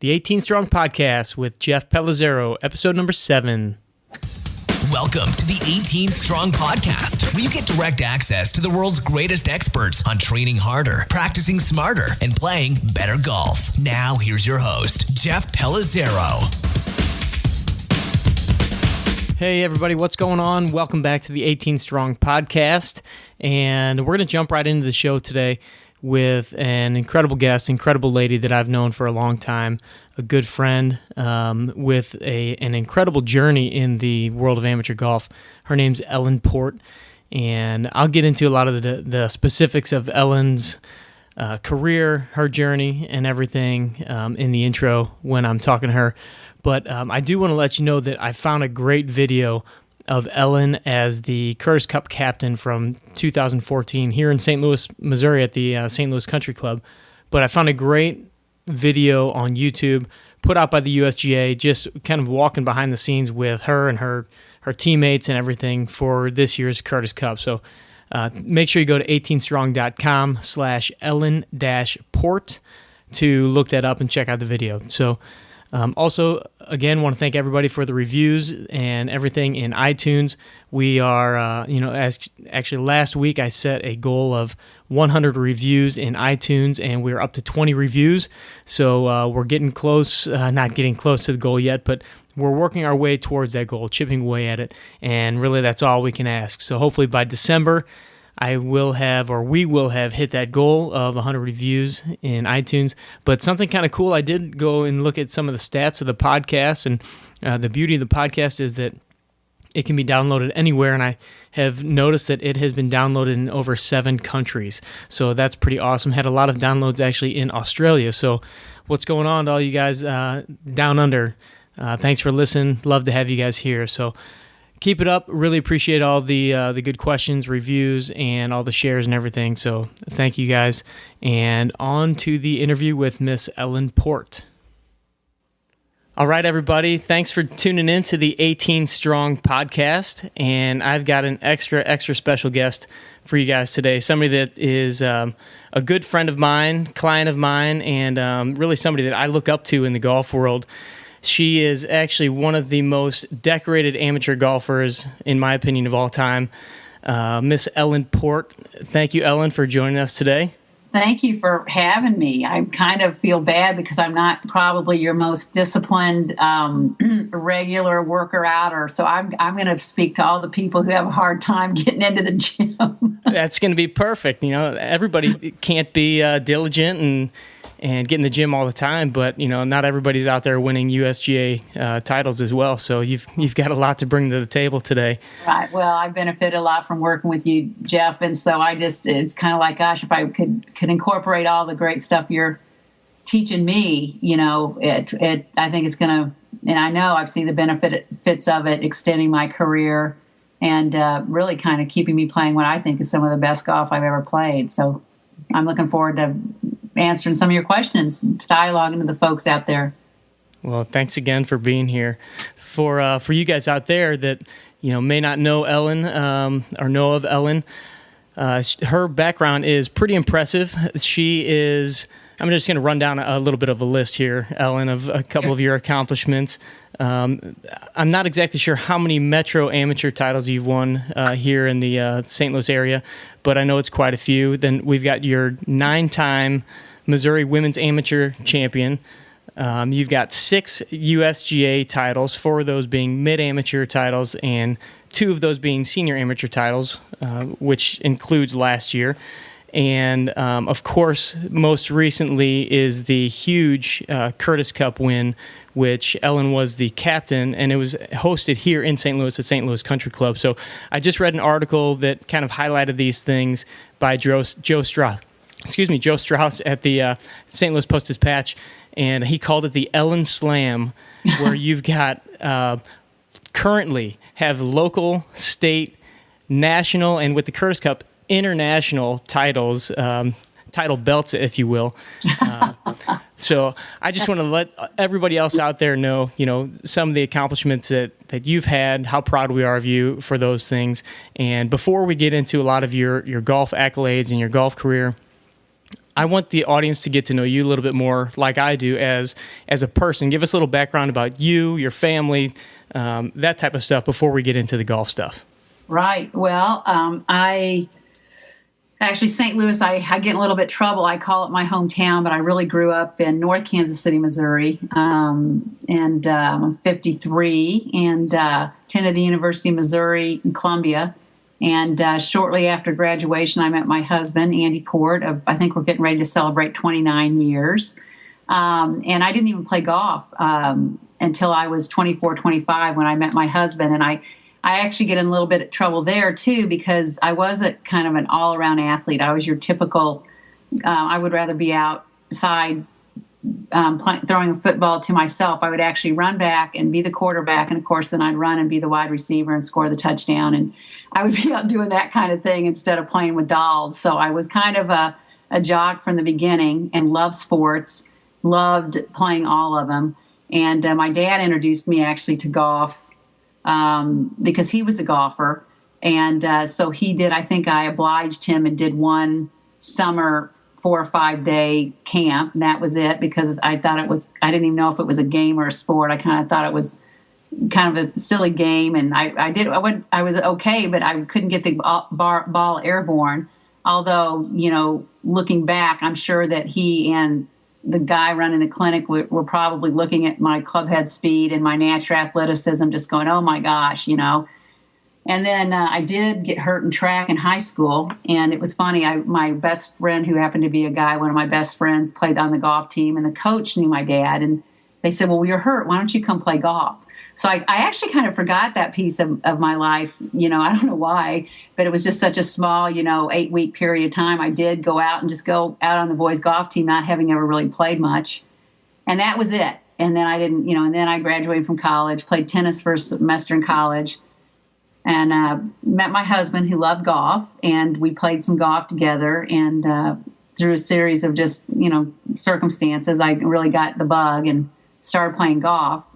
the 18 Strong Podcast with Jeff Pellizzero, episode number 7. Welcome to the 18 Strong Podcast, where you get direct access to the world's greatest experts on training harder, practicing smarter, and playing better golf. Now, here's your host, Jeff Pellizzero. Hey, everybody, what's going on? Welcome back to the 18 Strong Podcast, and we're going to jump right into the show today with an incredible guest, incredible lady that I've known for a long time, a good friend with an incredible journey in the world of amateur golf. Her name's Ellen Port, and I'll get into a lot of the specifics of Ellen's career, her journey, and everything in the intro when I'm talking to her. But I do want to let you know that I found a great video of Ellen as the Curtis Cup captain from 2014 here in St. Louis, Missouri at the St. Louis Country Club. But I found a great video on YouTube put out by the USGA, just kind of walking behind the scenes with her and her teammates and everything for this year's Curtis Cup. So make sure you go to 18strong.com/Ellen-Port to look that up and check out the video. So also, again, want to thank everybody for the reviews and everything in iTunes. We are, actually last week I set a goal of 100 reviews in iTunes, and we're up to 20 reviews. So we're getting close, not getting close to the goal yet, but we're working our way towards that goal, chipping away at it, and really that's all we can ask. So hopefully by December, we will have hit that goal of 100 reviews in iTunes. But something kind of cool, I did go and look at some of the stats of the podcast, and the beauty of the podcast is that it can be downloaded anywhere, and I have noticed that it has been downloaded in over 7 countries. So that's pretty awesome. Had a lot of downloads actually in Australia. So what's going on to all you guys down under? Thanks for listening. Love to have you guys here. So keep it up. Really appreciate all the good questions, reviews, and all the shares and everything. So thank you guys. And on to the interview with Miss Ellen Port. All right, everybody. Thanks for tuning in to the 18 Strong Podcast. And I've got an extra special guest for you guys today. Somebody that is a good friend of mine, client of mine, and really somebody that I look up to in the golf world. She is actually one of the most decorated amateur golfers, in my opinion, of all time, Miss Ellen Port. Thank you, Ellen, for joining us today. Thank you for having me. I kind of feel bad because I'm not probably your most disciplined, regular worker outer. So I'm going to speak to all the people who have a hard time getting into the gym. That's going to be perfect. You know, everybody can't be diligent and get in the gym all the time, but not everybody's out there winning USGA titles as well. So you've got a lot to bring to the table today. Right. Well, I've benefited a lot from working with you, Jeff, and so it's kind of like, gosh, if I could incorporate all the great stuff you're teaching me, I think it's gonna, and I know I've seen the benefits of it, extending my career and really kind of keeping me playing what I think is some of the best golf I've ever played. So I'm looking forward to answering some of your questions, dialoguing to the folks out there. Well, thanks again for being here. For you guys out there that may not know Ellen or know of Ellen, her background is pretty impressive. She is. I'm just going to run down a little bit of a list here, Ellen, of a couple of your accomplishments. I'm not exactly sure how many Metro amateur titles you've won here in the St. Louis area, but I know it's quite a few. Then we've got your 9-time Missouri Women's Amateur Champion. You've got 6 USGA titles, 4 of those being mid-amateur titles, and 2 of those being senior amateur titles, which includes last year. And, of course, most recently is the huge Curtis Cup win, which Ellen was the captain, and it was hosted here in St. Louis at St. Louis Country Club. So I just read an article that kind of highlighted these things by Joe Strauss at the St. Louis Post-Dispatch, and he called it the Ellen Slam, where you've got currently have local, state, national, and with the Curtis Cup, international titles, title belts, if you will. So I just want to let everybody else out there know, some of the accomplishments that you've had, how proud we are of you for those things. And before we get into a lot of your golf accolades and your golf career, I want the audience to get to know you a little bit more, like I do, as a person. Give us a little background about you, your family, that type of stuff before we get into the golf stuff. Right. Well, I actually, St. Louis, I get in a little bit of trouble. I call it my hometown, but I really grew up in North Kansas City, Missouri. And I'm 53 and attended the University of Missouri in Columbia. And shortly after graduation, I met my husband, Andy Port. I think we're getting ready to celebrate 29 years. And I didn't even play golf until I was 24, 25 when I met my husband. And I actually get in a little bit of trouble there, too, because I wasn't kind of an all-around athlete. I was your typical, I would rather be outside throwing a football to myself. I would actually run back and be the quarterback, and, of course, then I'd run and be the wide receiver and score the touchdown. And I would be out doing that kind of thing instead of playing with dolls. So I was kind of a jock from the beginning and loved sports, loved playing all of them. And my dad introduced me actually to golf because he was a golfer. And so he did, I think I obliged him and did one summer 4 or 5 day camp. And that was it, because I thought I didn't even know if it was a game or a sport. I kind of thought it was kind of a silly game. And I was okay, but I couldn't get the ball airborne. Although, looking back, I'm sure that he and the guy running the clinic were probably looking at my club head speed and my natural athleticism, just going, oh my gosh, And then I did get hurt in track in high school. And it was funny. My best friend, who happened to be a guy, one of my best friends, played on the golf team. And the coach knew my dad. And they said, well, you're hurt. Why don't you come play golf? So I actually kind of forgot that piece of my life. I don't know why, but it was just such a small, 8-week period of time. I did go out on the boys golf team, not having ever really played much. And that was it. And then I didn't, and then I graduated from college, played tennis for a semester in college, and met my husband, who loved golf. And we played some golf together. And through a series of just, circumstances, I really got the bug and started playing golf.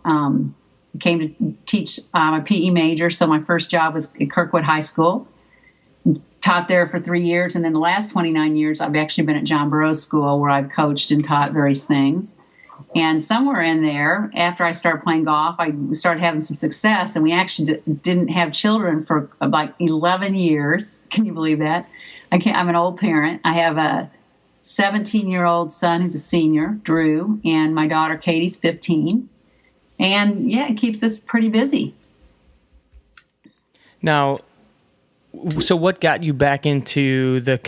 Came to teach a PE major, so my first job was at Kirkwood High School. Taught there for 3 years, and then the last 29 years, I've actually been at John Burroughs School, where I've coached and taught various things. And somewhere in there, after I started playing golf, I started having some success, and we actually didn't have children for like 11 years. Can you believe that? I'm an old parent. I have a 17-year-old son who's a senior, Drew, and my daughter Katie's 15. And yeah, it keeps us pretty busy. Now, so what got you back into the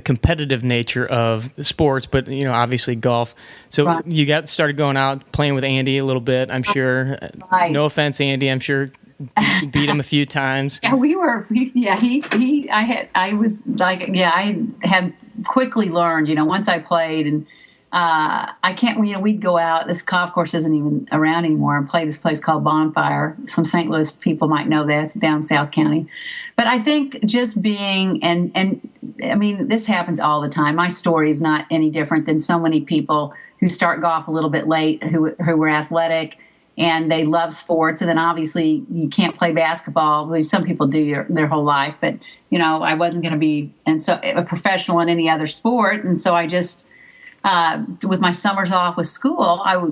competitive nature of sports, but obviously golf? So right. You got started going out playing with Andy a little bit, I'm sure. Right. No offense, Andy, I'm sure beat him a few times. Yeah, we were. Yeah, I had quickly learned. Once I played and. I can't, we'd go out, this golf course isn't even around anymore, and play this place called Bonfire. Some St. Louis people might know that. It's down South County. But I think just being, and I mean, this happens all the time. My story is not any different than so many people who start golf a little bit late, who were athletic, and they love sports. And then obviously you can't play basketball. Well, some people do their whole life, but, I wasn't going to be a professional in any other sport. And so I just, with my summers off with school, I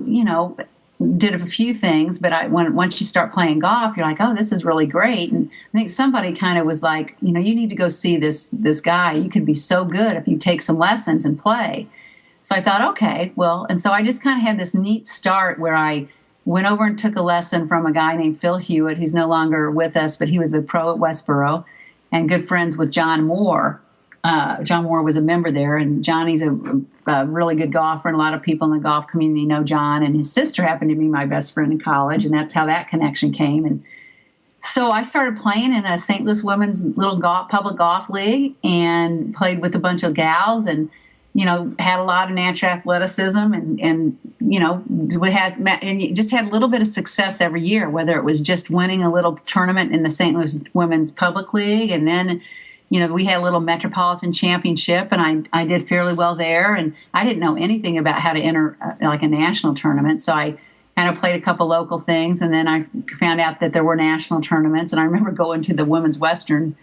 did a few things, but once you start playing golf, you're like, oh, this is really great. And I think somebody kind of was like, you need to go see this guy. You could be so good if you take some lessons and play. So I thought, okay, well, and so I just kind of had this neat start where I went over and took a lesson from a guy named Phil Hewitt, who's no longer with us, but he was a pro at Westboro and good friends with John Moore. John Moore was a member there, and Johnny's a really good golfer, and a lot of people in the golf community know John, and his sister happened to be my best friend in college, and that's how that connection came. And so I started playing in a St. Louis women's little public golf league and played with a bunch of gals and, had a lot of natural athleticism and just had a little bit of success every year, whether it was just winning a little tournament in the St. Louis Women's Public League, and then we had a little metropolitan championship, and I did fairly well there. And I didn't know anything about how to enter like a national tournament. So I kind of played a couple local things. And then I found out that there were national tournaments. And I remember going to the Women's Western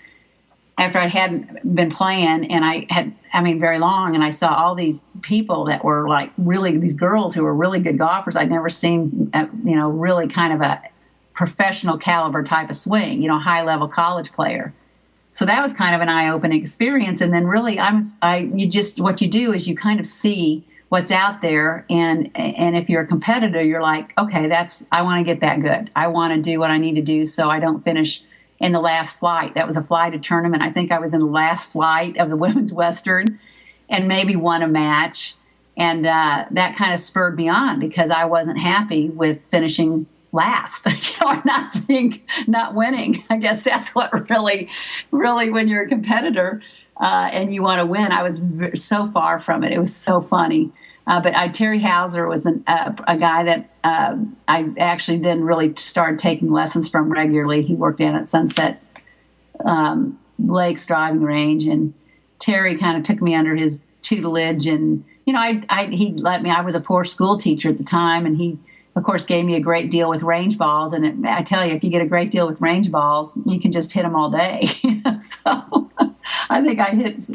after I hadn't been playing, and very long, and I saw all these people that were like really, these girls who were really good golfers. I'd never seen, really kind of a professional caliber type of swing, high level college player. So that was kind of an eye-opening experience. And then really, what you do is you kind of see what's out there. And if you're a competitor, you're like, okay, I want to get that good. I want to do what I need to do so I don't finish in the last flight. That was a flighted tournament. I think I was in the last flight of the Women's Western and maybe won a match. And that kind of spurred me on because I wasn't happy with finishing last, or not winning. I guess that's what really, when you're a competitor and you want to win. I was so far from it. It was so funny. But Terry Hauser was a guy that I actually then really started taking lessons from regularly. He worked down at Sunset Lakes driving range, and Terry kind of took me under his tutelage. And he let me. I was a poor school teacher at the time, and he, of course, gave me a great deal with range balls. And I tell you, if you get a great deal with range balls, you can just hit them all day. So I think I hit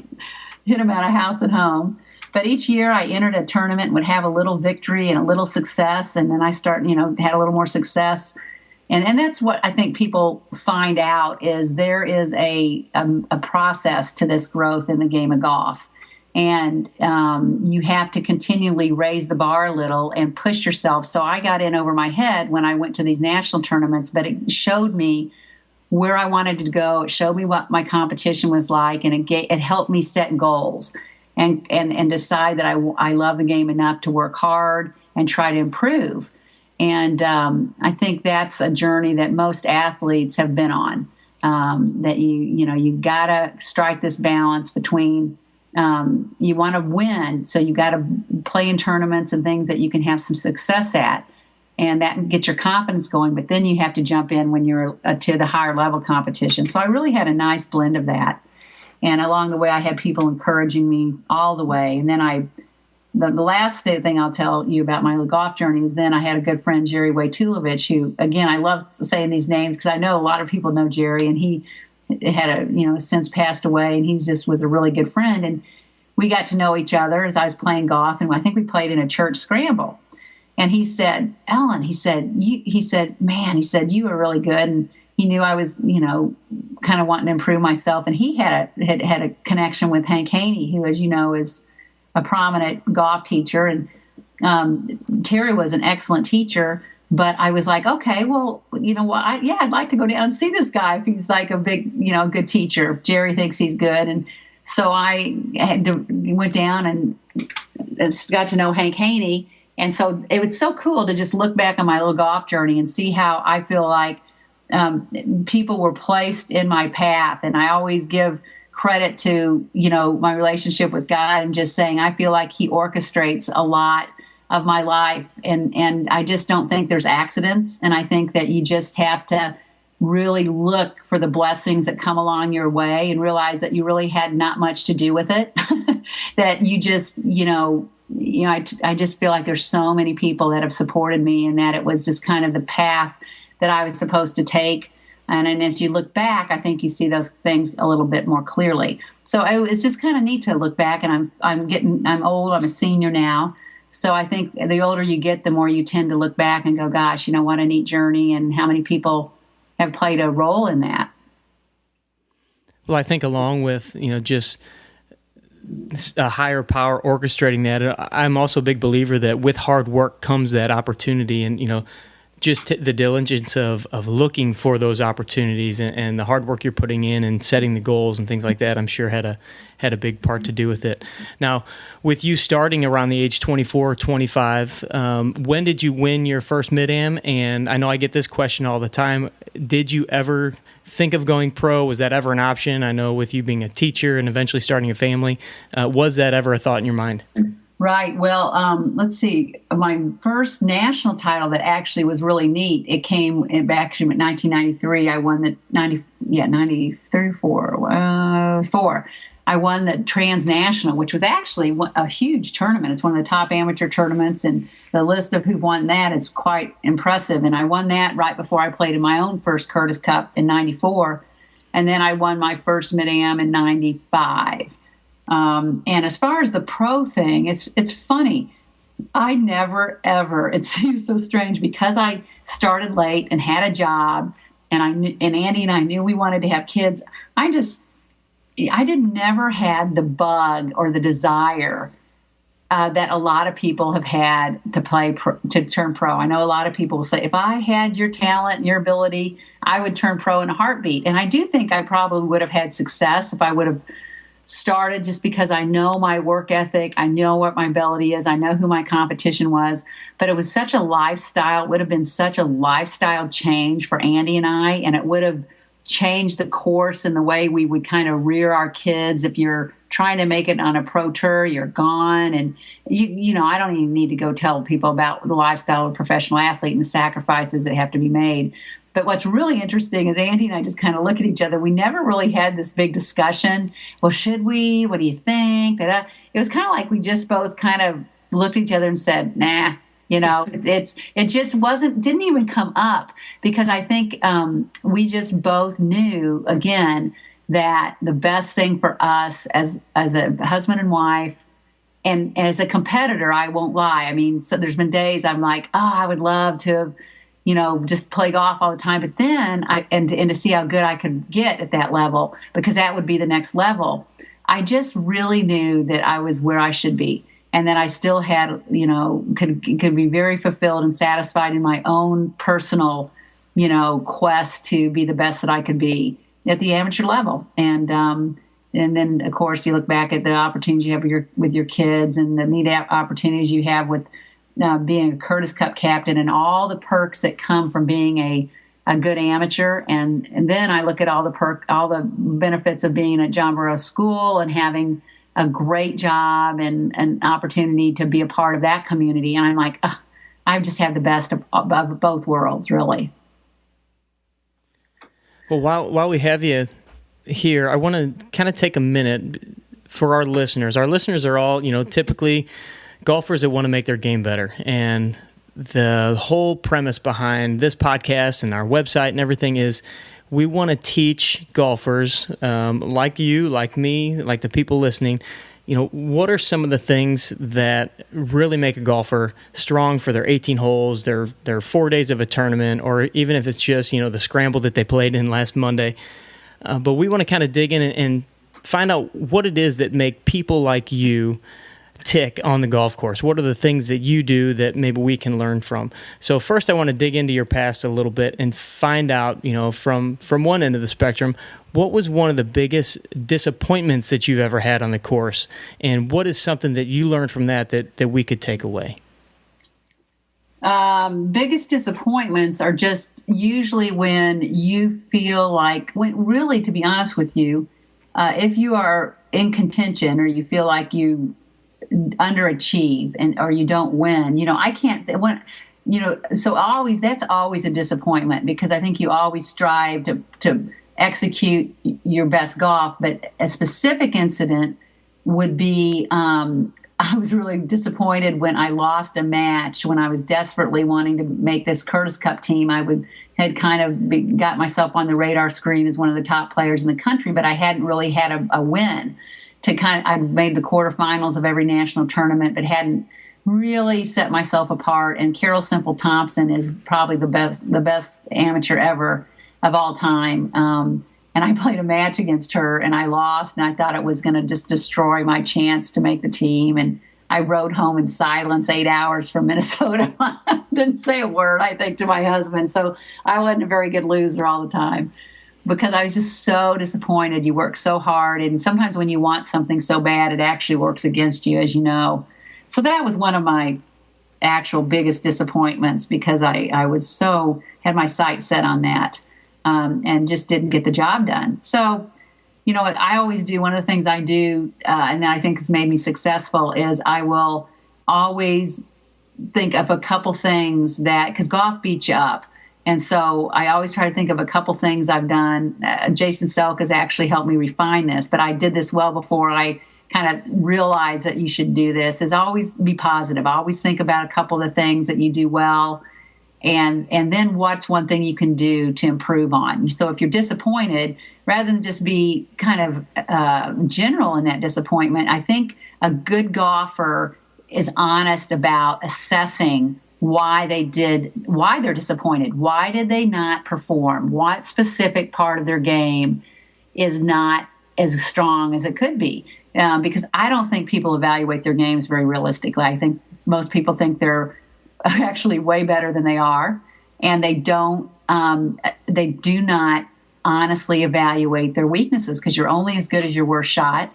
them out of house and home. But each year I entered a tournament and would have a little victory and a little success. And then I had a little more success. And that's what I think people find out is there is a process to this growth in the game of golf. And you have to continually raise the bar a little and push yourself. So I got in over my head when I went to these national tournaments, but it showed me where I wanted to go. It showed me what my competition was like, and it helped me set goals and decide that I love the game enough to work hard and try to improve. And I think that's a journey that most athletes have been on, that you got to strike this balance between you want to win, so you got to play in tournaments and things that you can have some success at, and that gets your confidence going. But then you have to jump in when you're to the higher level competition. So I really had a nice blend of that. And along the way, I had people encouraging me all the way. And then the last thing I'll tell you about my golf journey is then I had a good friend, Jerry Wojtulewicz, who, again, I love saying these names because I know a lot of people know Jerry, and he had since passed away, and he just was a really good friend. And we got to know each other as I was playing golf, and I think we played in a church scramble. And he said, Ellen, he said, you were really good. And he knew I was, kind of wanting to improve myself. And he had a connection with Hank Haney, who, as you know, is a prominent golf teacher. And Terry was an excellent teacher. But I was like, okay, well, I'd like to go down and see this guy if he's like a big, good teacher. Jerry thinks he's good. And so I went down and got to know Hank Haney. And so it was so cool to just look back on my little golf journey and see how I feel like people were placed in my path. And I always give credit to, my relationship with God, and just saying I feel like he orchestrates a lot of my life. And I just don't think there's accidents. And I think that you just have to really look for the blessings that come along your way and realize that you really had not much to do with it. That you just, I just feel like there's so many people that have supported me, and that it was just kind of the path that I was supposed to take. And as you look back, I think you see those things a little bit more clearly. So it's just kind of neat to look back, and I'm old, I'm a senior now. So I think the older you get, the more you tend to look back and go, gosh, what a neat journey, and how many people have played a role in that. Well, I think along with, just a higher power orchestrating that, I'm also a big believer that with hard work comes that opportunity, and, just the diligence of looking for those opportunities and the hard work you're putting in and setting the goals and things like that, I'm sure had a big part to do with it. Now, with you starting around the age 24 or 25, when did you win your first Mid-Am? And I know I get this question all the time. Did you ever think of going pro? Was that ever an option? I know with you being a teacher and eventually starting a family, was that ever a thought in your mind? Right. Well, let's see. My first national title that actually was really neat, it came back in 1993. I won the 93, 4. It was 4. I won the Transnational, which was actually a huge tournament. It's one of the top amateur tournaments, and the list of who won that is quite impressive. And I won that right before I played in my own first Curtis Cup in 94. And then I won my first Mid-Am in 95. And as far as the pro thing, it's funny. I never, ever, it seems so strange because I started late and had a job, and Andy and I knew we wanted to have kids. I didn't never had the bug or the desire that a lot of people have had to turn pro. I know a lot of people will say, if I had your talent and your ability, I would turn pro in a heartbeat. And I do think I probably would have had success if I would have started, just because I know my work ethic, I know what my ability is, I know who my competition was. But it was such a lifestyle, it would have been such a lifestyle change for Andy and I, and it would have changed the course and the way we would kind of rear our kids. If you're trying to make it on a pro tour, you're gone. And you know, I don't even need to go tell people about the lifestyle of a professional athlete and the sacrifices that have to be made. But what's really interesting is Andy and I just kind of look at each other. We never really had this big discussion. Well, should we? What do you think? It was kind of like we just both kind of looked at each other and said, nah. You know, it just didn't even come up, because I think we just both knew, again, that the best thing for us as a husband and wife, and as a competitor, I won't lie. I mean, so there's been days I'm like, oh, I would love to have, you know, just play golf all the time. But then and to see how good I could get at that level, because that would be the next level. I just really knew that I was where I should be. And that I still had, you know, could be very fulfilled and satisfied in my own personal, you know, quest to be the best that I could be at the amateur level. And then, of course, you look back at the opportunities you have with your kids, and the neat opportunities you have with being a Curtis Cup captain, and all the perks that come from being a good amateur. And then I look at all the benefits of being at John Burroughs School and having a great job and an opportunity to be a part of that community. And I'm like, I've just had the best of both worlds, really. Well, while we have you here, I want to kind of take a minute for our listeners. Our listeners are all, you know, typically golfers that want to make their game better. And the whole premise behind this podcast and our website and everything is we want to teach golfers like you, like me, like the people listening, you know, what are some of the things that really make a golfer strong for their 18 holes, their 4 days of a tournament, or even if it's just, you know, the scramble that they played in last Monday. But we want to kind of dig in and find out what it is that make people like you tick on the golf course. What are the things that you do that maybe we can learn from? So first, I want to dig into your past a little bit and find out, you know, from one end of the spectrum, what was one of the biggest disappointments that you've ever had on the course, and what is something that you learned from that we could take away? Biggest disappointments are just usually when you feel like, really, to be honest with you, if you are in contention or you feel like you underachieve or you don't win, you know, I can't, you know, so that's always a disappointment, because I think you always strive to execute your best golf. But a specific incident would be, I was really disappointed when I lost a match when I was desperately wanting to make this Curtis Cup team. Had kind of got myself on the radar screen as one of the top players in the country, but I hadn't really had a win. I'd made the quarterfinals of every national tournament, but hadn't really set myself apart. And Carol Simple Thompson is probably the best amateur ever of all time. And I played a match against her and I lost, and I thought it was going to just destroy my chance to make the team. And I rode home in silence 8 hours from Minnesota. Didn't say a word, I think, to my husband. So I wasn't a very good loser all the time, because I was just so disappointed. You work so hard, and sometimes when you want something so bad, it actually works against you, as you know. So that was one of my actual biggest disappointments, because I had my sights set on that, and just didn't get the job done. So, you know what I always do, one of the things I do, and that I think has made me successful, is I will always think of a couple things because golf beats you up. And so I always try to think of a couple things I've done. Jason Selk has actually helped me refine this, but I did this well before I kind of realized that you should do this, is always be positive. Always think about a couple of the things that you do well, and then what's one thing you can do to improve on. So if you're disappointed, rather than just be kind of general in that disappointment, I think a good golfer is honest about assessing why they're disappointed. Why did they not perform? What specific part of their game is not as strong as it could be? Because I don't think people evaluate their games very realistically. I think most people think they're actually way better than they are, and they do not honestly evaluate their weaknesses, because you're only as good as your worst shot.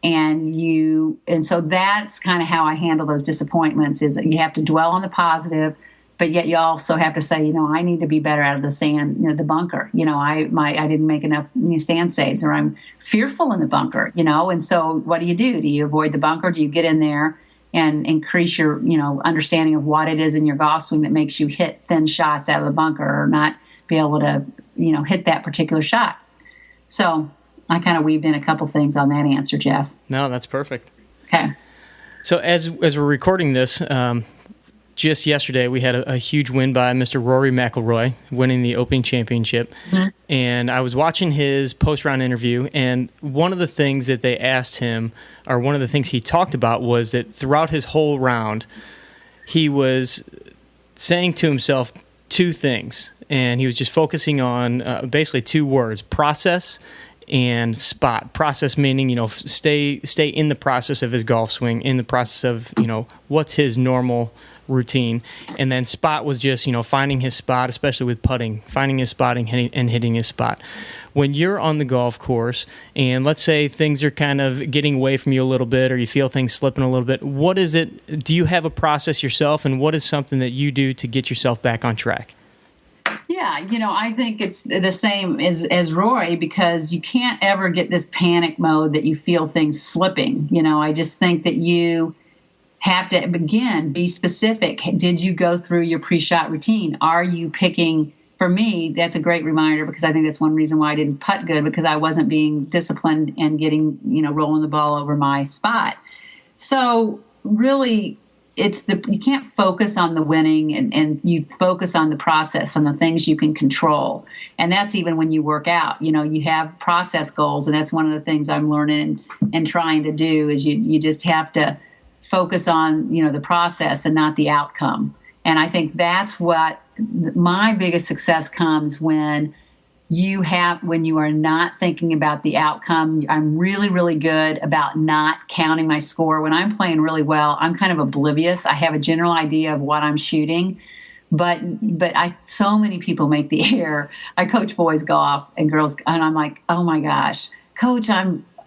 And so that's kind of how I handle those disappointments, is that you have to dwell on the positive, but yet you also have to say, I need to be better out of the sand, the bunker. I didn't make enough stand saves, or I'm fearful in the bunker, and so what do? Do you avoid the bunker? Do you get in there and increase your, understanding of what it is in your golf swing that makes you hit thin shots out of the bunker, or not be able to, hit that particular shot? So I kind of weaved in a couple things on that answer, Jeff. No, that's perfect. Okay. So as we're recording this, just yesterday we had a huge win by Mr. Rory McIlroy, winning the Open Championship. Mm-hmm. And I was watching his post-round interview, and one of the things that they asked him, or one of the things he talked about, was that throughout his whole round, he was saying to himself two things, and he was just focusing on basically two words: process and spot. Process meaning, stay in the process of his golf swing, in the process of, what's his normal routine. And then spot was just, finding his spot, especially with putting, finding his spot and hitting his spot. When you're on the golf course, and let's say things are kind of getting away from you a little bit, or you feel things slipping a little bit, what is it? Do you have a process yourself, and what is something that you do to get yourself back on track? Yeah, I think it's the same as Roy, because you can't ever get this panic mode that you feel things slipping. I just think that you have to, again, be specific. Did you go through your pre-shot routine? Are you picking? For me, that's a great reminder, because I think that's one reason why I didn't putt good, because I wasn't being disciplined and getting, rolling the ball over my spot. So really, you can't focus on the winning, and you focus on the process, on the things you can control. And that's even when you work out. You have process goals, and that's one of the things I'm learning and trying to do, is you just have to focus on, the process and not the outcome. And I think that's what my biggest success comes when you are not thinking about the outcome. I'm really, really good about not counting my score. When I'm playing really well, I'm kind of oblivious. I have a general idea of what I'm shooting, but so many people make the error. I coach boys golf and girls, and I'm like, oh my gosh, coach,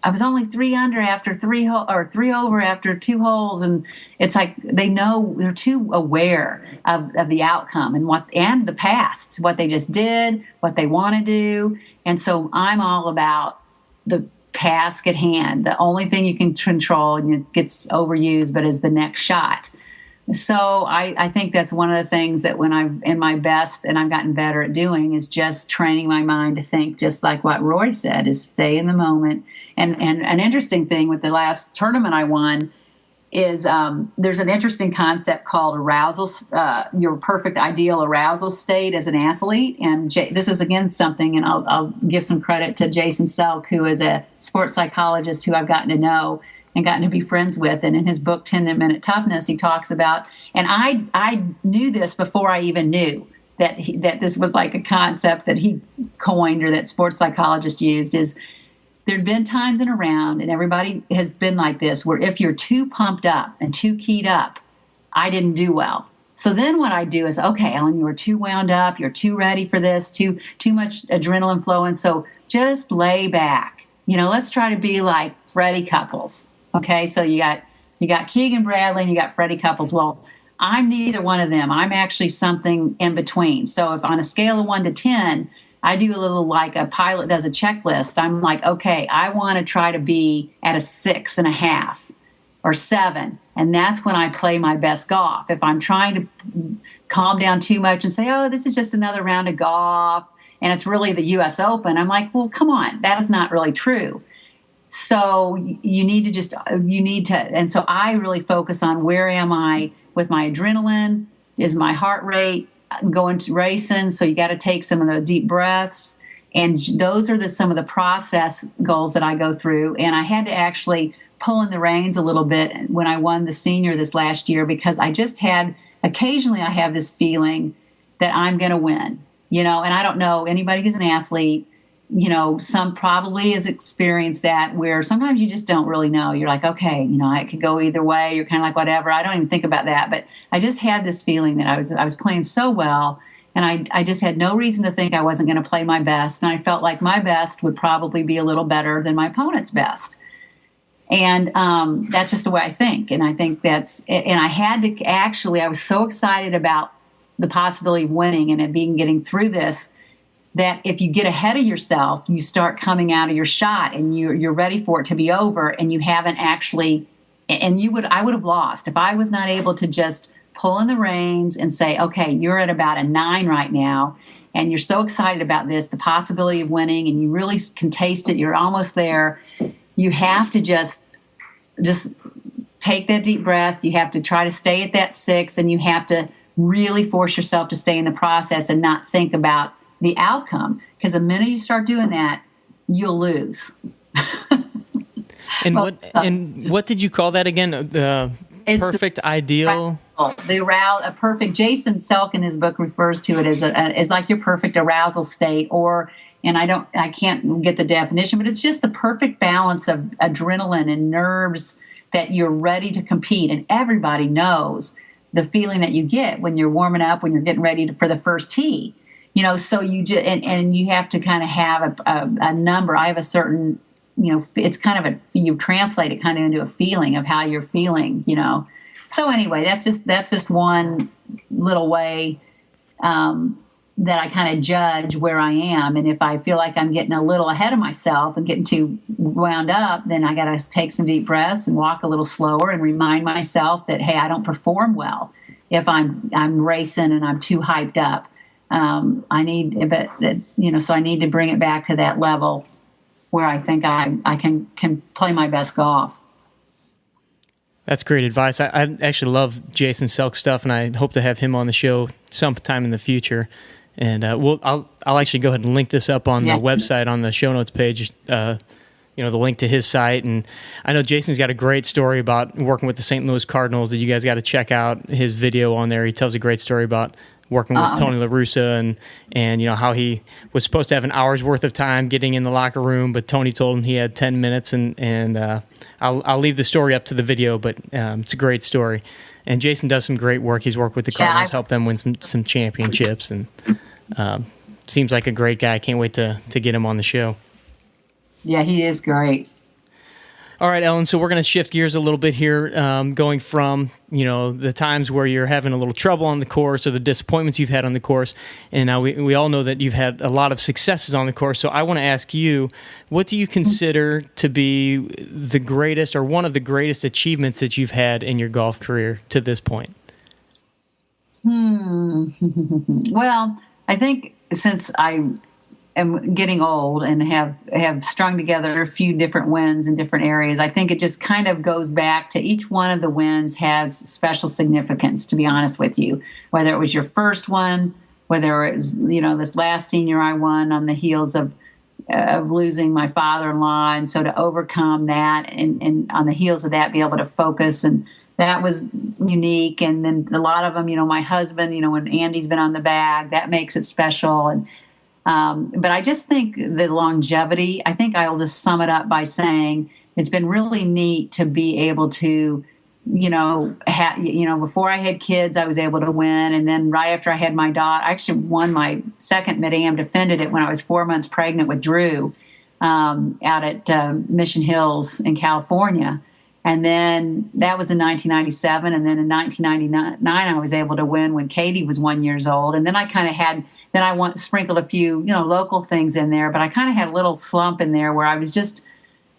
I was only 3 under after 3 over after 2 holes, and it's like they're too aware of the outcome and the past, what they just did, what they want to do. And so I'm all about the task at hand. The only thing you can control, and it gets overused, but is the next shot. So I think that's one of the things that when I'm in my best, and I've gotten better at doing, is just training my mind to think just like what Roy said, is stay in the moment. And an interesting thing with the last tournament I won is there's an interesting concept called arousal, your perfect ideal arousal state as an athlete. And this is, again, something, and I'll give some credit to Jason Selk, who is a sports psychologist who I've gotten to know and gotten to be friends with. And in his book, 10-Minute Toughness, he talks about, and I knew this before I even knew that this was like a concept that he coined, or that sports psychologists used, is there'd been times in a round, and everybody has been like this, where if you're too pumped up and too keyed up, I didn't do well. So then what I do is, okay, Ellen, you were too wound up, you're too ready for this, too much adrenaline flowing, so just lay back. Let's try to be like Freddie Couples. Okay, so you got Keegan Bradley and you got Freddie Couples. Well, I'm neither one of them. I'm actually something in between. So if on a scale of 1 to 10, I do a little like a pilot does a checklist. I'm like, okay, I want to try to be at a 6.5 or 7. And that's when I play my best golf. If I'm trying to calm down too much and say, oh, this is just another round of golf, and it's really the U.S. Open, I'm like, well, come on, that is not really true. So you need to, and so I really focus on where am I with my adrenaline? Is my heart rate going to racing. So you got to take some of the deep breaths. And those are some of the process goals that I go through. And I had to actually pull in the reins a little bit when I won the senior this last year, because I just had, occasionally I have this feeling that I'm going to win, and I don't know anybody who's an athlete, some probably has experienced that, where sometimes you just don't really know. You're like, okay, it could go either way. You're kind of like, whatever. I don't even think about that. But I just had this feeling that I was playing so well, and I just had no reason to think I wasn't going to play my best. And I felt like my best would probably be a little better than my opponent's best. And that's just the way I think. And I think and I had to actually, I was so excited about the possibility of winning and getting through this, that if you get ahead of yourself, you start coming out of your shot and you're ready for it to be over, and you haven't actually, and I would have lost if I was not able to just pull in the reins and say, okay, you're at about a 9 right now, and you're so excited about this, the possibility of winning, and you really can taste it, you're almost there. You have to just take that deep breath. You have to try to stay at that 6, and you have to really force yourself to stay in the process and not think about the outcome. Because the minute you start doing that, you'll lose. And what did you call that again? The perfect ideal? A perfect. Jason Selk in his book refers to it as like your perfect arousal state, and I can't get the definition, but it's just the perfect balance of adrenaline and nerves that you're ready to compete. And everybody knows the feeling that you get when you're warming up, when you're getting ready for the first tee. So you just, and you have to kind of have a number. I have a certain, it's kind of you translate it kind of into a feeling of how you're feeling, So anyway, that's just one little way that I kind of judge where I am. And if I feel like I'm getting a little ahead of myself and getting too wound up, then I got to take some deep breaths and walk a little slower and remind myself that, hey, I don't perform well if I'm racing and I'm too hyped up. So I need to bring it back to that level where I think I can play my best golf. That's great advice. I actually love Jason Selk's stuff, and I hope to have him on the show sometime in the future. And I'll actually go ahead and link this up on the website on the show notes page. The link to his site. And I know Jason's got a great story about working with the St. Louis Cardinals that you guys got to check out his video on there. He tells a great story about working with Tony La Russa and how he was supposed to have an hour's worth of time getting in the locker room, but Tony told him he had 10 minutes, and I'll leave the story up to the video, but it's a great story. And Jason does some great work. He's worked with the Cardinals, helped them win some championships, and seems like a great guy. I can't wait to get him on the show. Yeah, he is great. All right, Ellen, so we're going to shift gears a little bit here, going from, the times where you're having a little trouble on the course or the disappointments you've had on the course, and now we all know that you've had a lot of successes on the course. So I want to ask you, what do you consider to be the greatest or one of the greatest achievements that you've had in your golf career to this point? Well, I think since I am getting old and have strung together a few different wins in different areas, I think it just kind of goes back to each one of the wins has special significance, to be honest with you. Whether it was your first one, whether it was, this last senior I won on the heels of losing my father-in-law. And so to overcome that and on the heels of that, be able to focus, and that was unique. And then a lot of them, my husband, when Andy's been on the bag, that makes it special. And but I just think the longevity, I think I'll just sum it up by saying it's been really neat to be able to, before I had kids, I was able to win. And then right after I had my daughter, I actually won my second Mid-Am, defended it when I was 4 months pregnant with Drew out at Mission Hills in California. And then that was in 1997. And then in 1999, I was able to win when Katie was 1 year old. And then I kind of sprinkled a few, local things in there. But I kind of had a little slump in there where I was just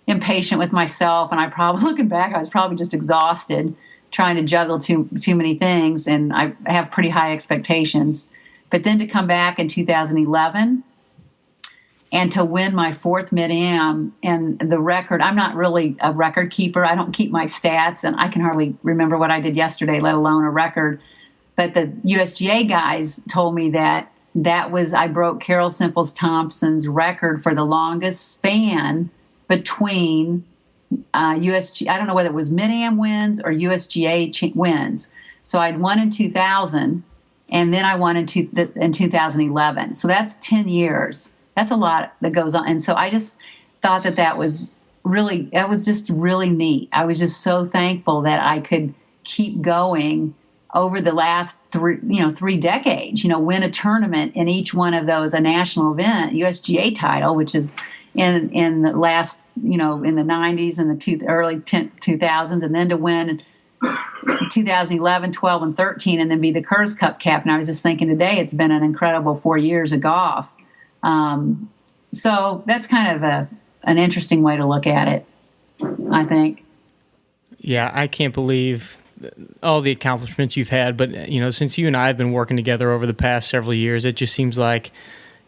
impatient with myself. And looking back, I was probably just exhausted trying to juggle too many things. And I have pretty high expectations. But then to come back in 2011 and to win my fourth Mid-Am, and the record, I'm not really a record keeper. I don't keep my stats, and I can hardly remember what I did yesterday, let alone a record. But the USGA guys told me that I broke Carol Simples Thompson's record for the longest span between USG. I don't know whether it was Mid-Am wins or USGA wins. So I'd won in 2000, and then I won in 2011. So that's 10 years. That's a lot that goes on. And so I just thought that was just really neat. I was just so thankful that I could keep going over the last 3 decades, win a tournament in each one of those, a national event, USGA title, which is in the last, in the 90s and the early 2000s, and then to win 2011, 12, and 13, and then be the Curtis Cup captain. I was just thinking today, it's been an incredible 4 years of golf. So that's kind of an interesting way to look at it, I think. Yeah, I can't believe all the accomplishments you've had, but since you and I have been working together over the past several years, it just seems like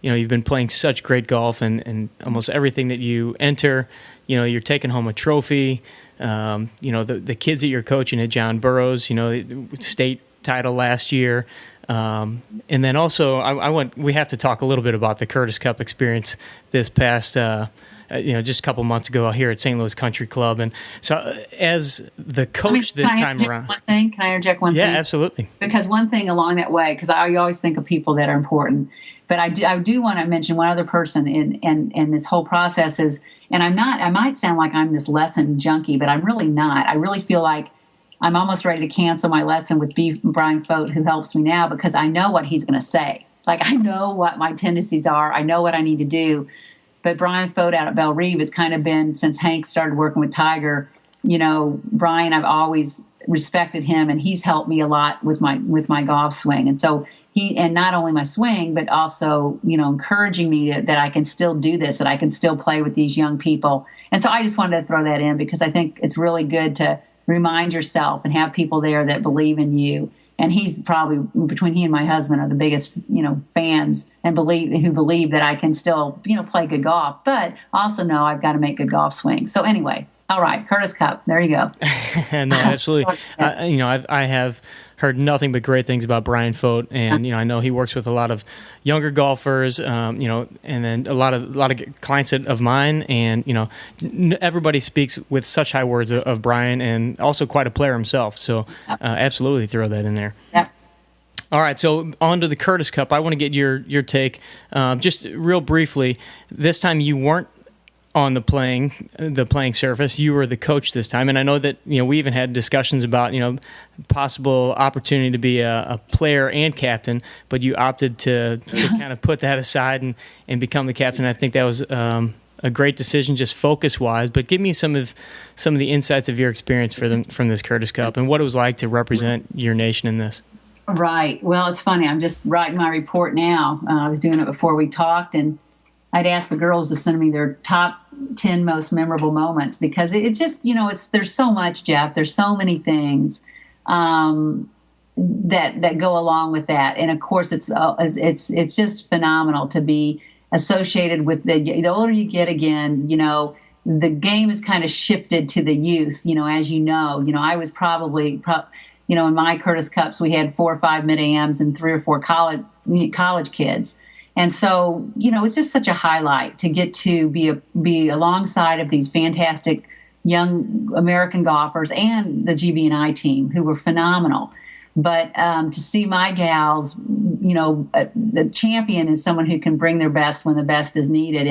you've been playing such great golf, and almost everything that you enter, you're taking home a trophy. The kids that you're coaching at John Burroughs, state title last year. And then also we have to talk a little bit about the Curtis Cup experience this past just a couple months ago here at St. Louis Country Club. And so as the coach this time around. Can I interject one thing? Yeah, absolutely. Because one thing along that way, because I always think of people that are important, but I do want to mention one other person in this whole process is, and I might sound like I'm this lesson junkie, but I'm really not. I really feel like I'm almost ready to cancel my lesson with Brian Fogt, who helps me now, because I know what he's going to say. Like, I know what my tendencies are. I know what I need to do. But Brian Fogt out at Bellerive has kind of been, since Hank started working with Tiger, Brian, I've always respected him, and he's helped me a lot with my golf swing. And so and not only my swing, but also, encouraging me that I can still do this, that I can still play with these young people. And so I just wanted to throw that in, because I think it's really good to remind yourself and have people there that believe in you. And he's probably, between he and my husband, are the biggest, fans and who believe that I can still, play good golf, but also know I've got to make good golf swings. So anyway, all right, Curtis Cup, there you go. No, absolutely. I have heard nothing but great things about Brian Fogt, and I know he works with a lot of younger golfers, and then a lot of clients of mine, and everybody speaks with such high words of Brian, and also quite a player himself. So absolutely throw that in there. Yep. All right, so on to the Curtis Cup. I want to get your take, just real briefly. This time you weren't on the playing surface. You were the coach this time, and I know that we even had discussions about possible opportunity to be a player and captain, but you opted to kind of put that aside and become the captain. I think that was a great decision, just focus wise. But give me some of the insights of your experience from this Curtis Cup and what it was like to represent your nation in this. Right. Well, it's funny. I'm just writing my report now. I was doing it before we talked, and I'd asked the girls to send me their top 10 most memorable moments, because it just, there's so much, Jeff. There's so many things that go along with that. And of course, it's just phenomenal to be associated with the older you get again, the game is kind of shifted to the youth, as I was probably in my Curtis Cups, we had 4 or 5 mid-ams and 3 or 4 college kids. And so, it's just such a highlight to get to be alongside of these fantastic young American golfers and the GB&I team, who were phenomenal. But to see my gals, the champion is someone who can bring their best when the best is needed.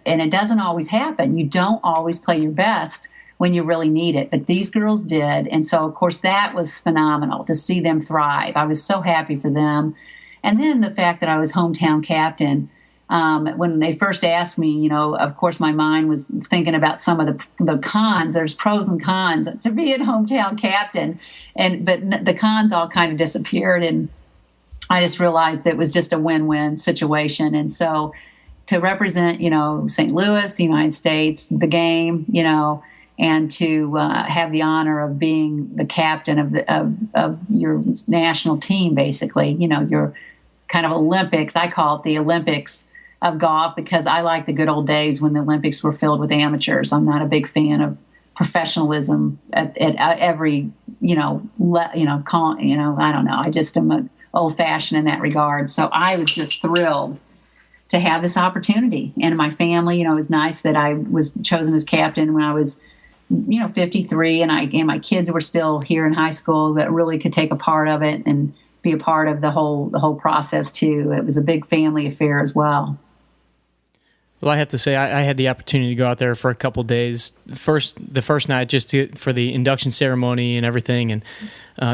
And it doesn't always happen. You don't always play your best when you really need it. But these girls did. And so, of course, that was phenomenal to see them thrive. I was so happy for them. And then the fact that I was hometown captain, when they first asked me, of course, my mind was thinking about some of the cons. There's pros and cons to being hometown captain, but the cons all kind of disappeared, and I just realized it was just a win-win situation. And so, to represent, St. Louis, the United States, the game, and to have the honor of being the captain of your national team, basically, your kind of Olympics. I call it the Olympics of golf, because I like the good old days when the Olympics were filled with amateurs. I'm not a big fan of professionalism at every, I don't know. I just am old fashioned in that regard. So I was just thrilled to have this opportunity. And my family, it was nice that I was chosen as captain when I was, 53, and my kids were still here in high school that really could take a part of it and be a part of the whole process too. It was a big family affair as well. Well, I have to say, I had the opportunity to go out there for a couple days. The first night, for the induction ceremony and everything, and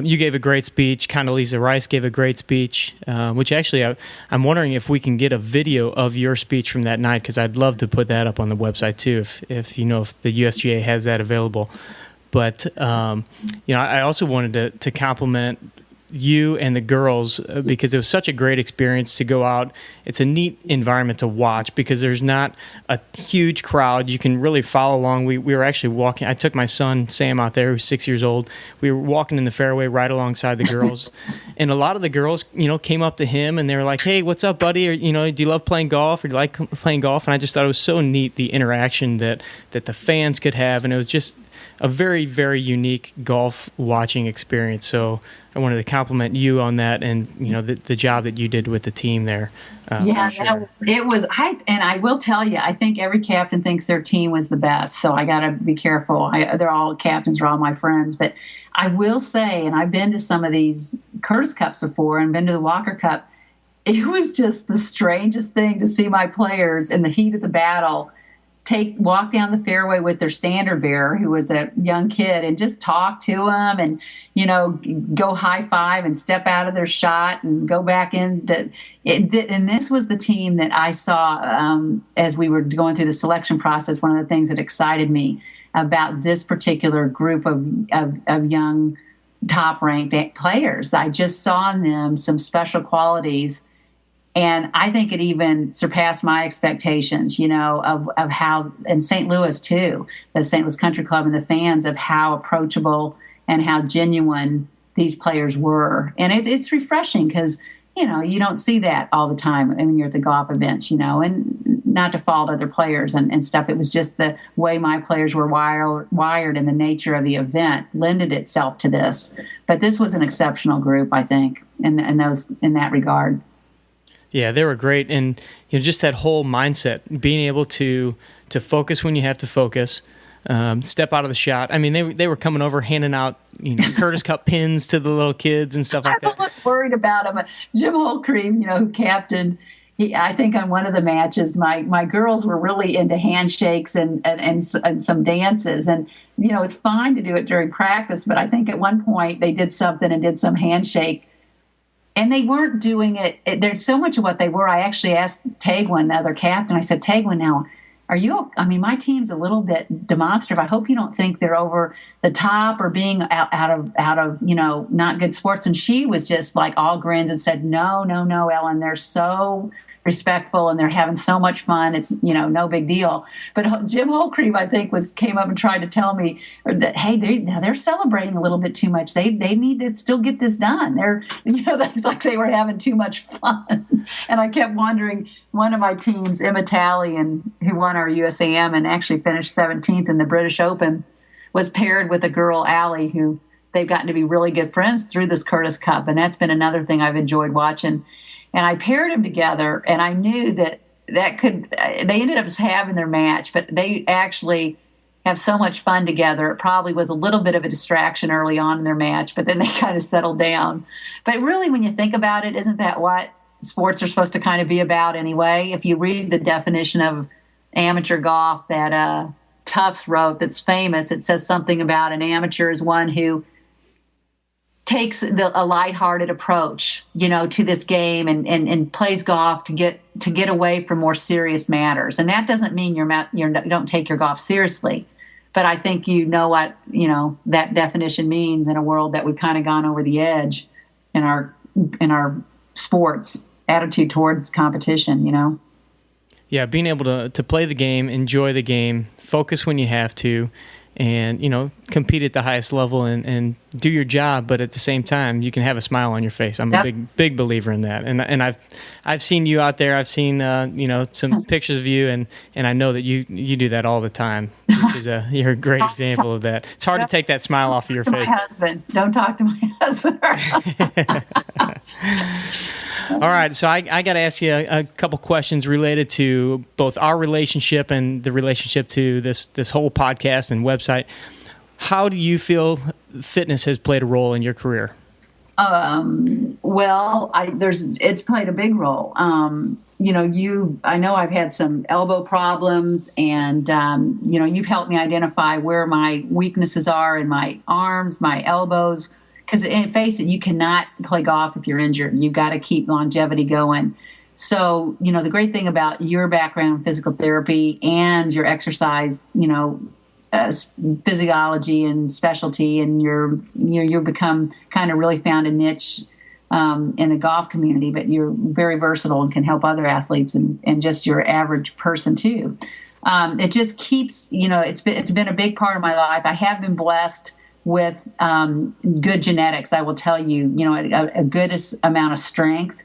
you gave a great speech. Condoleezza Rice gave a great speech, which actually I'm wondering if we can get a video of your speech from that night, because I'd love to put that up on the website too, if the USGA has that available. But I also wanted to compliment you and the girls, because it was such a great experience to go out. It's a neat environment to watch because there's not a huge crowd. You can really follow along. We were actually walking. I took my son Sam out there, who's 6 years old. We were walking in the fairway right alongside the girls, and a lot of the girls, came up to him and they were like, "Hey, what's up, buddy? Or do you love playing golf? Or do you like playing golf?" And I just thought it was so neat, the interaction that the fans could have, and it was just a very, very unique golf watching experience. So I wanted to compliment you on that, and the job that you did with the team there. Yeah, sure. it was. I will tell you, I think every captain thinks their team was the best. So I got to be careful. They're all captains, are all my friends, but I will say, and I've been to some of these Curtis Cups before, and been to the Walker Cup. It was just the strangest thing to see my players in the heat of the battle walk down the fairway with their standard bearer, who was a young kid, and just talk to them and, go high five and step out of their shot and go back in. And this was the team that I saw as we were going through the selection process. One of the things that excited me about this particular group of young top-ranked players, I just saw in them some special qualities. And I think it even surpassed my expectations, of how, in St. Louis too, the St. Louis Country Club and the fans, of how approachable and how genuine these players were. And it's refreshing because, you don't see that all the time when you're at the golf events, and not to fault other players and stuff. It was just the way my players were wired, and the nature of the event lended itself to this. But this was an exceptional group, I think, in that regard. Yeah, they were great, and just that whole mindset, being able to focus when you have to focus, step out of the shot. I mean, they were coming over handing out Curtis Cup pins to the little kids and stuff like that. I was a little worried about him. Jim Holcream, who captained. I think on one of the matches, my girls were really into handshakes and some dances, and it's fine to do it during practice, but I think at one point they did something and did some handshake. And they weren't doing it. There's so much of what they were. I actually asked Tegwin, the other captain, I said, "Tegwin, now, my team's a little bit demonstrative. I hope you don't think they're over the top or being out of not good sports." And she was just like all grins and said, No, Ellen, they're so respectful and they're having so much fun. It's, no big deal. But Jim Holcream, I think, came up and tried to tell me that, hey, they're celebrating a little bit too much. They need to still get this done. They're, it's like they were having too much fun. And I kept wondering, one of my teams, Emma Talley, who won our USAM and actually finished 17th in the British Open, was paired with a girl, Allie, who they've gotten to be really good friends through this Curtis Cup. And that's been another thing I've enjoyed watching. And I paired them together, and I knew that they ended up having their match, but they actually have so much fun together. It probably was a little bit of a distraction early on in their match, but then they kind of settled down. But really, when you think about it, isn't that what sports are supposed to kind of be about anyway? If you read the definition of amateur golf that Tufts wrote, that's famous, it says something about an amateur is one who takes a lighthearted approach, to this game and plays golf to get away from more serious matters. And that doesn't mean you don't take your golf seriously, but I think what that definition means in a world that we've kind of gone over the edge in our sports attitude towards competition. Yeah, being able to play the game, enjoy the game, focus when you have to. and, compete at the highest level and do your job, but at the same time, you can have a smile on your face. I'm a big believer in that. And I've seen you out there. I've seen, some pictures of you, and I know that you do that all the time, which is you're a great example of that. It's hard to take that smile off of your face. My husband. Don't talk to my husband. All right, so I got to ask you a couple questions related to both our relationship and the relationship to this whole podcast and website. How do you feel fitness has played a role in your career? Well, it's played a big role. I know I've had some elbow problems, and you've helped me identify where my weaknesses are in my arms, my elbows. Because face it, you cannot play golf if you're injured. You've got to keep longevity going. So, the great thing about your background in physical therapy and your exercise, physiology and specialty, and you've become kind of really found a niche in the golf community, but you're very versatile and can help other athletes and just your average person too. It just keeps, it's been a big part of my life. I have been blessed with good genetics, I will tell you, a good amount of strength,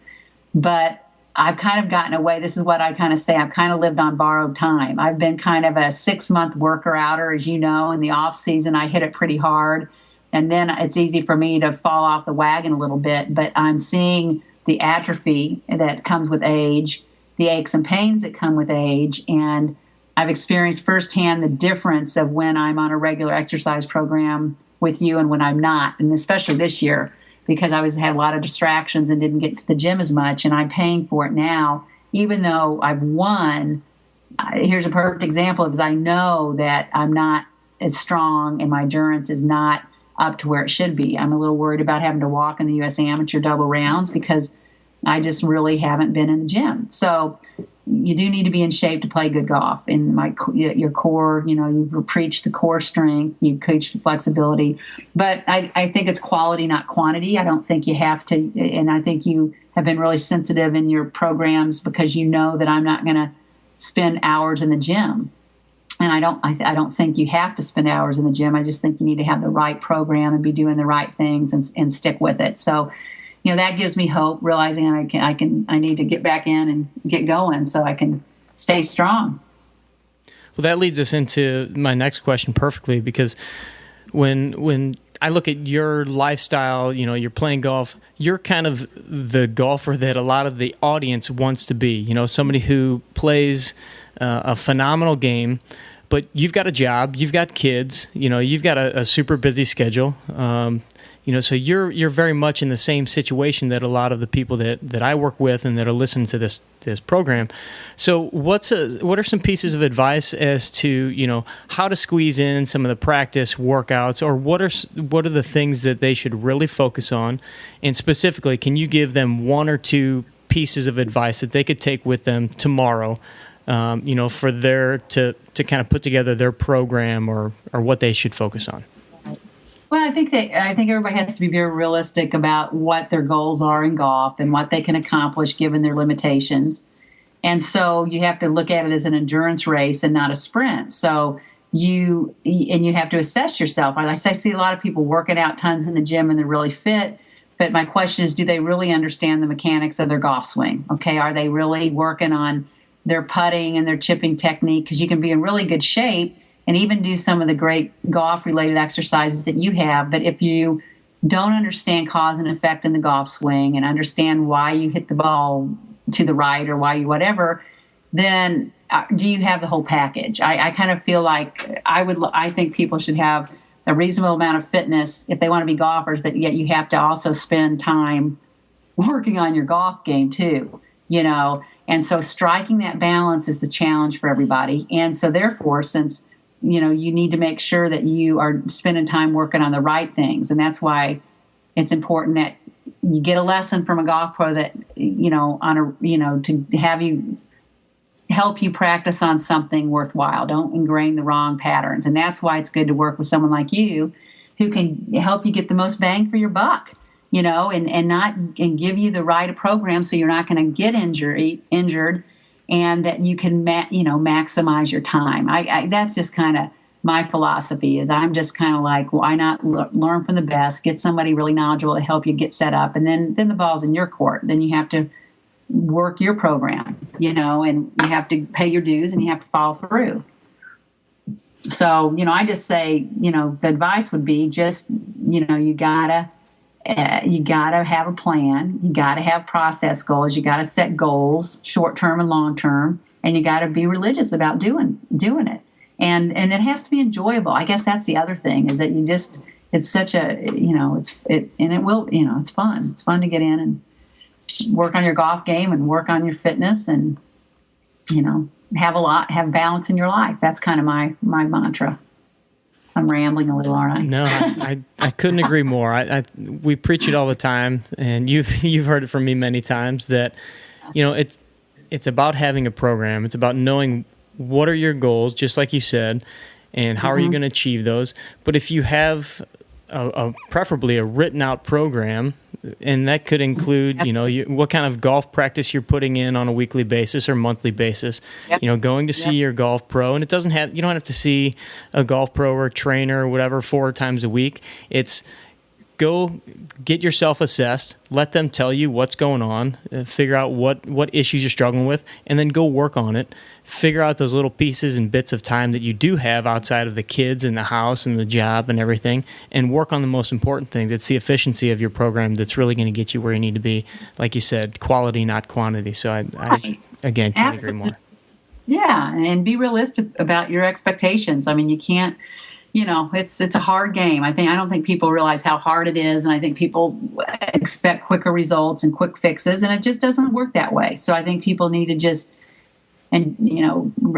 but I've kind of gotten away. This is what I kind of say. I've kind of lived on borrowed time. I've been kind of a 6-month worker outer, as you know. In the off season, I hit it pretty hard, and then it's easy for me to fall off the wagon a little bit, but I'm seeing the atrophy that comes with age, the aches and pains that come with age, and I've experienced firsthand the difference of when I'm on a regular exercise program with you and when I'm not, and especially this year, because I had a lot of distractions and didn't get to the gym as much, and I'm paying for it now, even though I've won. Here's a perfect example, because I know that I'm not as strong and my endurance is not up to where it should be. I'm a little worried about having to walk in the U.S. Amateur double rounds because I just really haven't been in the gym. So you do need to be in shape to play good golf. In your core, you've preached the core strength, you preached flexibility, but I think it's quality, not quantity. I don't think you have to, and I think you have been really sensitive in your programs because you know that I'm not going to spend hours in the gym. And I don't think you have to spend hours in the gym. I just think you need to have the right program and be doing the right things and stick with it. So, that gives me hope, realizing I need to get back in and get going so I can stay strong. Well, that leads us into my next question perfectly, because when I look at your lifestyle, you're playing golf, you're kind of the golfer that a lot of the audience wants to be, somebody who plays a phenomenal game, but you've got a job, you've got kids, you've got a super busy schedule. So you're very much in the same situation that a lot of the people that I work with and that are listening to this program. So what are some pieces of advice as to how to squeeze in some of the practice workouts, or what are the things that they should really focus on? And specifically, can you give them one or two pieces of advice that they could take with them tomorrow, for to kind of put together their program or what they should focus on? Well, I think everybody has to be very realistic about what their goals are in golf and what they can accomplish given their limitations. And so you have to look at it as an endurance race and not a sprint. So you have to assess yourself. I see a lot of people working out tons in the gym and they're really fit. But my question is, do they really understand the mechanics of their golf swing? Okay, are they really working on their putting and their chipping technique? Because you can be in really good shape and even do some of the great golf-related exercises that you have. But if you don't understand cause and effect in the golf swing and understand why you hit the ball to the right or why you whatever, then do you have the whole package? I kind of feel like I think people should have a reasonable amount of fitness if they want to be golfers, but yet you have to also spend time working on your golf game too, And so striking that balance is the challenge for everybody. And so therefore, since you need to make sure that you are spending time working on the right things. And that's why it's important that you get a lesson from a golf pro that, to have you help you practice on something worthwhile. Don't ingrain the wrong patterns. And that's why it's good to work with someone like you who can help you get the most bang for your buck, and give you the right program so you're not going to get injured. And that you can, maximize your time. That's just kind of my philosophy is I'm just kind of like, why not learn from the best, get somebody really knowledgeable to help you get set up, and then the ball's in your court. Then you have to work your program, and you have to pay your dues and you have to follow through. So, I just say, the advice would be just, you gotta have a plan. You gotta have process goals. You gotta set goals, short-term and long-term, and you gotta be religious about doing it. And it has to be enjoyable. I guess that's the other thing, is that it's such a, it's fun. It's fun to get in and work on your golf game and work on your fitness and, have balance in your life. That's kind of my mantra. I'm rambling a little, aren't I? No, I couldn't agree more. We preach it all the time, and you've heard it from me many times that, it's about having a program. It's about knowing what are your goals, just like you said, and how are you going to achieve those. But if you have preferably a written out program, and that could include, what kind of golf practice you're putting in on a weekly basis or monthly basis, going to see your golf pro. And you don't have to see a golf pro or a trainer or whatever 4 times a week. It's go get yourself assessed, let them tell you what's going on, figure out what issues you're struggling with, and then go work on it. Figure out those little pieces and bits of time that you do have outside of the kids and the house and the job and everything, and work on the most important things. It's the efficiency of your program that's really going to get you where you need to be. Like you said, quality, not quantity. So I again, can't agree more. Yeah, and be realistic about your expectations. I mean, you can't, it's a hard game. I don't think people realize how hard it is, and I think people expect quicker results and quick fixes, and it just doesn't work that way. So I think people need to just, and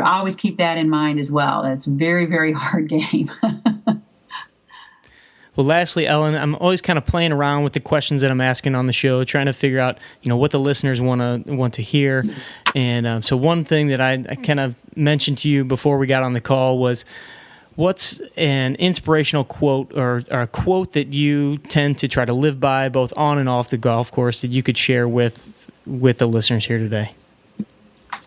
always keep that in mind as well. It's a very, very hard game. Well, lastly, Ellen, I'm always kind of playing around with the questions that I'm asking on the show, trying to figure out, what the listeners want to hear. And so one thing that I kind of mentioned to you before we got on the call was, what's an inspirational quote or a quote that you tend to try to live by both on and off the golf course that you could share with the listeners here today?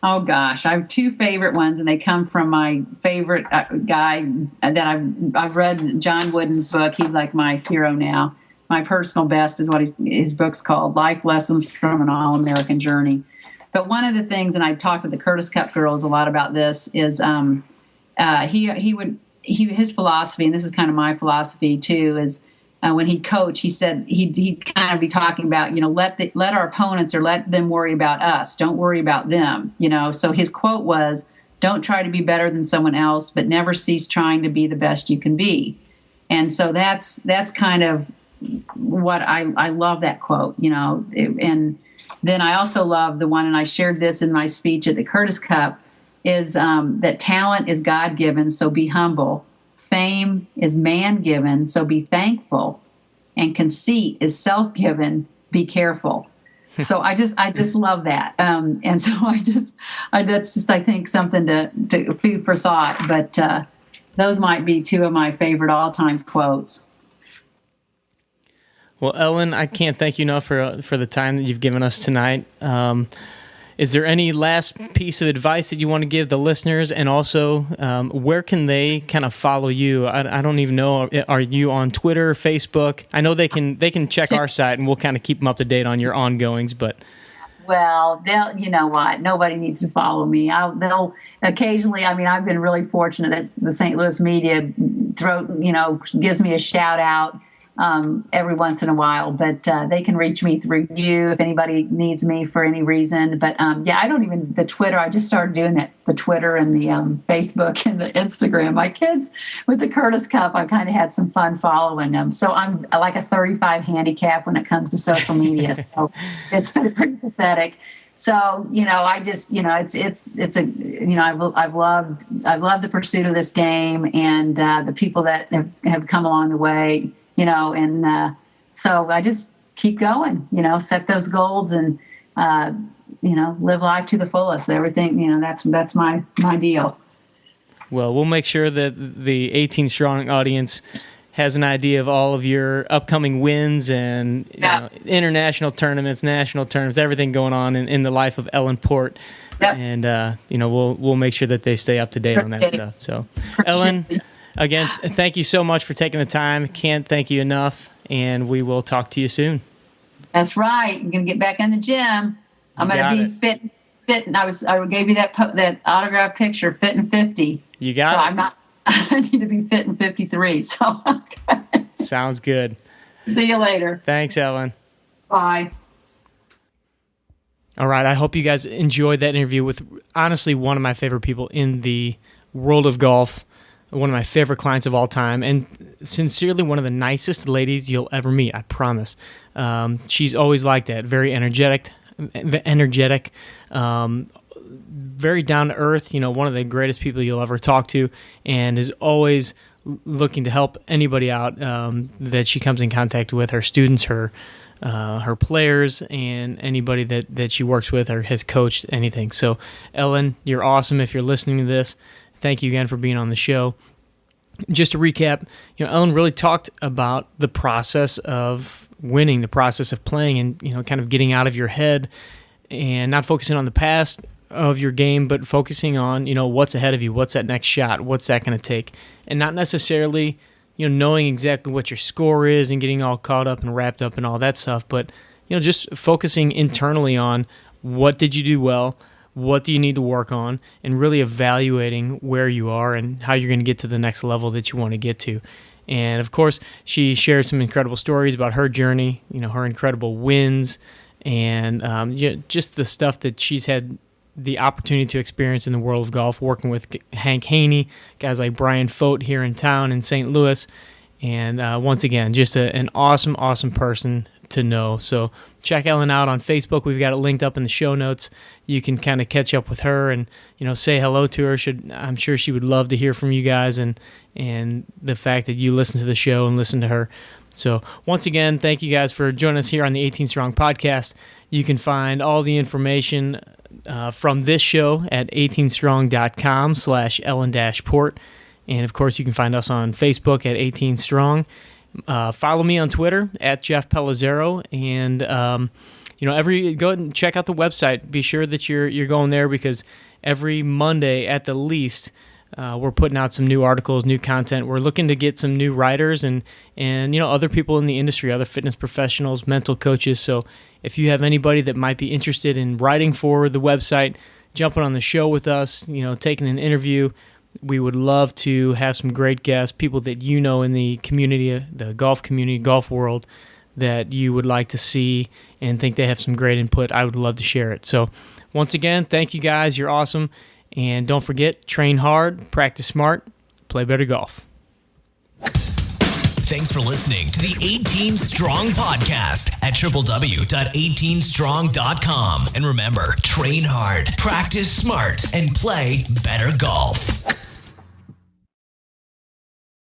Oh gosh, I have 2 favorite ones, and they come from my favorite guy that I've read, John Wooden's book. He's like my hero now. My personal best is what his book's called, Life Lessons from an All-American Journey. But one of the things, and I talked to the Curtis Cup girls a lot about this, is his philosophy, and this is kind of my philosophy too, is when he'd coach, he said he'd kind of be talking about, let our opponents, or let them worry about us. Don't worry about them. So his quote was, don't try to be better than someone else, but never cease trying to be the best you can be. And so that's kind of what I love that quote, and then I also love the one, and I shared this in my speech at the Curtis Cup, is that talent is God-given, so be humble. Fame is man-given, so be thankful. And conceit is self-given, be careful. So I just love that. And so that's just, I think, something to food for thought. But those might be 2 of my favorite all-time quotes. Well, Ellen, I can't thank you enough for the time that you've given us tonight. Is there any last piece of advice that you want to give the listeners? And also, where can they kind of follow you? I don't even know. Are you on Twitter, Facebook? I know they can check our site, and we'll kind of keep them up to date on your ongoings. But well, you know what? Nobody needs to follow me. They'll occasionally. I mean, I've been really fortunate that the St. Louis media gives me a shout out every once in a while, but they can reach me through you if anybody needs me for any reason. But the Twitter, I just started doing that, the Twitter and the Facebook and the Instagram. My kids with the Curtis Cup, I've kind of had some fun following them. So I'm like a 35 handicap when it comes to social media. So it's been pretty pathetic. So, I just, it's I've loved the pursuit of this game and the people that have come along the way. So I just keep going, set those goals and, live life to the fullest. Everything, that's my deal. Well, we'll make sure that the 18 Strong audience has an idea of all of your upcoming wins and international tournaments, national tournaments, everything going on in the life of Ellen Port. Yep. And, we'll make sure that they stay up to date on that stuff. So, Ellen, again, thank you so much for taking the time. Can't thank you enough, and we will talk to you soon. That's right. I'm going to get back in the gym. I'm going to be fit. And I gave you that autograph picture, fit and 50. You got it. I need to be fit and 53. So sounds good. See you later. Thanks, Ellen. Bye. All right. I hope you guys enjoyed that interview with honestly one of my favorite people in the world of golf, one of my favorite clients of all time, and sincerely one of the nicest ladies you'll ever meet, I promise. She's always like that, very energetic, very down to earth, one of the greatest people you'll ever talk to, and is always looking to help anybody out that she comes in contact with, her students, her players, and anybody that she works with or has coached, anything. So, Ellen, you're awesome. If you're listening to this, thank you again for being on the show. Just to recap, Ellen really talked about the process of winning, the process of playing, and kind of getting out of your head and not focusing on the past of your game, but focusing on what's ahead of you, what's that next shot, what's that going to take, and not necessarily knowing exactly what your score is and getting all caught up and wrapped up and all that stuff, but just focusing internally on what did you do well, what do you need to work on, and really evaluating where you are and how you're going to get to the next level that you want to get to. And of course, she shared some incredible stories about her journey, her incredible wins, and just the stuff that she's had the opportunity to experience in the world of golf, working with Hank Haney, guys like Brian Fogt here in town in St. Louis. And once again, just an awesome, awesome person to know. So check Ellen out on Facebook. We've got it linked up in the show notes. You can kind of catch up with her and say hello to her. I'm sure she would love to hear from you guys and the fact that you listen to the show and listen to her. So once again, thank you guys for joining us here on the 18 Strong Podcast. You can find all the information from this show at 18strong.com/Ellen-Port. And of course, you can find us on Facebook at 18 Strong. Follow me on Twitter at Jeff Pellizzaro, and go ahead and check out the website. Be sure that you're going there, because every Monday at the least, we're putting out some new articles, new content. We're looking to get some new writers and other people in the industry, other fitness professionals, mental coaches. So if you have anybody that might be interested in writing for the website, jumping on the show with us, taking an interview, we would love to have some great guests, people that in the community, the golf community, golf world, that you would like to see and think they have some great input. I would love to share it. So once again, thank you guys. You're awesome. And don't forget, train hard, practice smart, play better golf. Thanks for listening to the 18 Strong Podcast at www.18strong.com. And remember, train hard, practice smart, and play better golf.